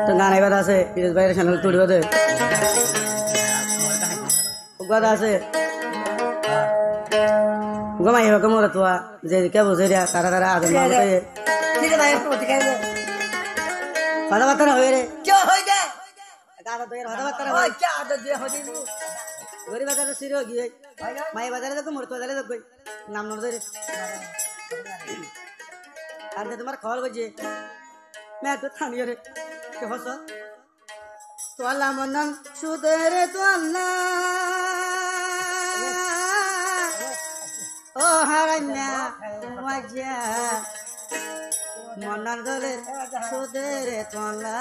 তো গান এবার আছে পিরোজ ভাইয়ের চ্যানেল তুলবে দে কথা আছে গমাই হোক মোর তোয়া যে কে বুঝে রে তারা তারা আদম মামতে কথাবার্তা না হয়ে রে দাদা তো এর কথাবার্তা না হয় গরিব বাজারে সিরো গিয়ে মাই বাজারে তো মোর তো বাজারে তো নাম নড় ধরে আর তোমার খবর বুঝে मैं तो थानियो रे के हस तोला मनन सुदरे तोला ओ हरन्या मजा मनन दले सुदरे तोला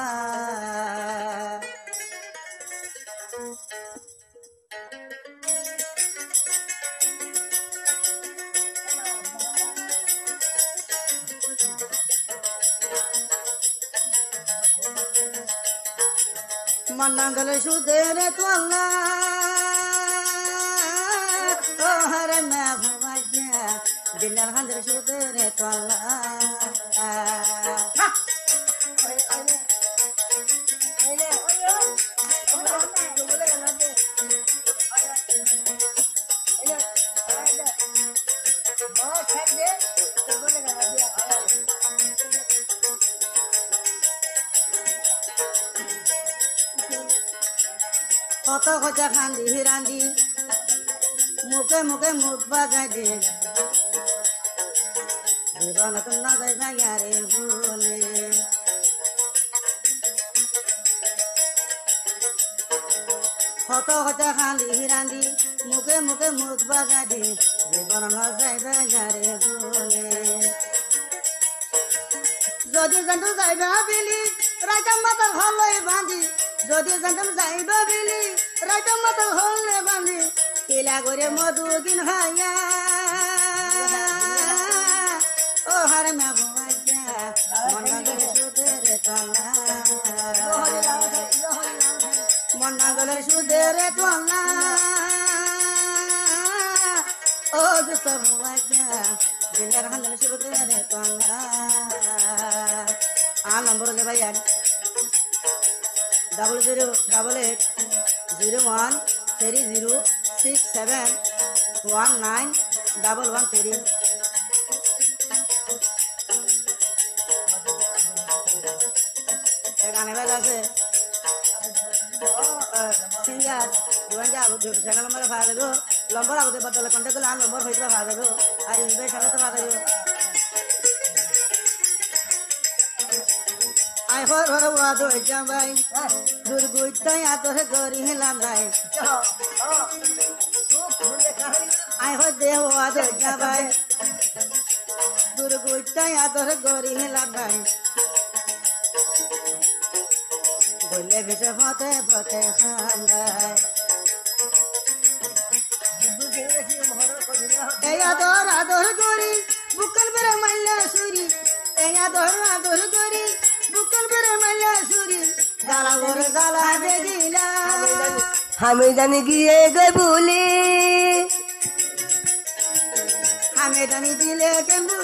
मन्नगले सुदेरे तोला ओ हरे मैं भवाजा दिनर हंदरे सुदेरे तोला কত কথা খান্দি হিরান্দি মুখে মুখে মুখ বাজাই দে জীবন তো না যাই ভাইয়ারে ভুলে কত কথা খান্দি হিরান্দি মুখে মুখে মুখ বাজাই দে জীবন না যাই ভাইয়ারে ভুলে যদি জানতো যাইবা বিলি রাইতাম মাতার হলই বাঁধি যদি জানতাম যাইবা বিলি রাইতাম মাতার হলে বাঁধি কিলা করে মধু দিন ভাইয়া ও হারে মা ভুয়াইয়া মন্না গলে সুদের তলা মন্না গলে সুদের তলা ও দুষ্ট ভুয়াইয়া দিনের হান্দার সুদের তলা নম্বর দে ভাইয়া 00013067191113 গানে বাজ আছে সিঙ্গার চ্যানেল নম্বরে ভাড়া দেবো নম্বর আগে বদলে কন্ট্যাক্ট করলে নম্বর হইতে ভাড়া দেবো আর ইনভাইট সাথে ভাড়া দেবো আই হর হর ওয়াদো জামাই দুর্গুইতাই আদর করি হেলাম নাই আই হর দেহ ওয়াদো জামাই দুর্গুইতাই আদর করি হেলাম নাই বলে ভেসে ফতে ফতে খান্দায় এই আদর আদর করি বুকল বেড়ে মাইলা সুরি এই আদর আদর করি বুকল বেড়ে মাইলা সুরি জ্বালা ওরে জ্বালা দেখিলা আমি জানি গিয়ে গে বলি আমি জানি দিলে কেমু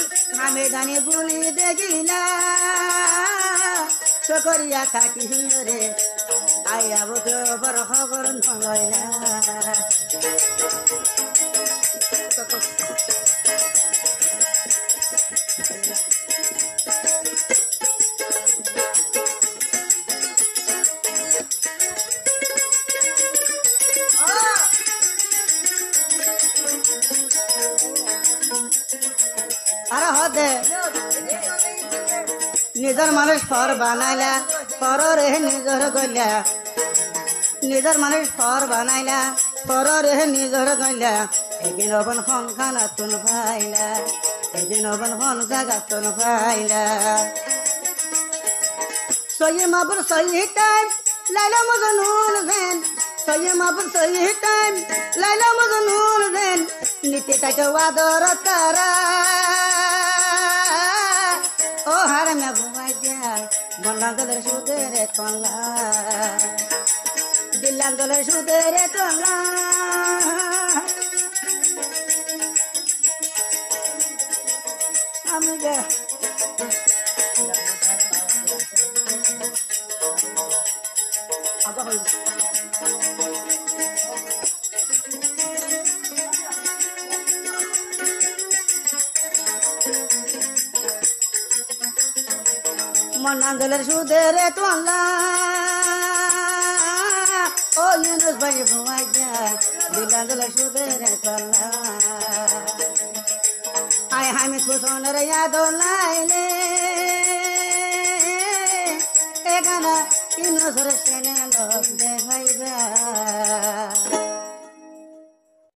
আমি জানি বলি দেখিলা সকরিয়া থাকি রে আইয়া বত বড় খবর নলয়না আরে হদে নিজের মানুষ ফর বানাইলা ফর রে নিজর গইলা নিজের মানুষ ফর বানাইলা ফর রে নিজর গইলা একদিন অবন সংখানা তুন পাইলা একদিন অবন হন জাগা তুন পাইলা সহি মাবুর সহি টাইম লাইলা মজনুন ভেন সহি মাবুর সহি টাইম লাইলা মজনুন ভেন নীতি তাকে ওয়াদর তারা ও হারে মে ঘুমাই যায় মন্না গলের সুদের তলা দিল্লার গলের সুদের তলা আমি হই মনান্দলের সুদের তো আল্লাহ ও ইউনুস ভাই ঘুমাই যা দিলান্দলের সুদের তো আল্লাহ আয় হামিদ হোসেনের ইয়াদ লাইলে এখানে ইউনুসের সেনে লোক দেখাইবা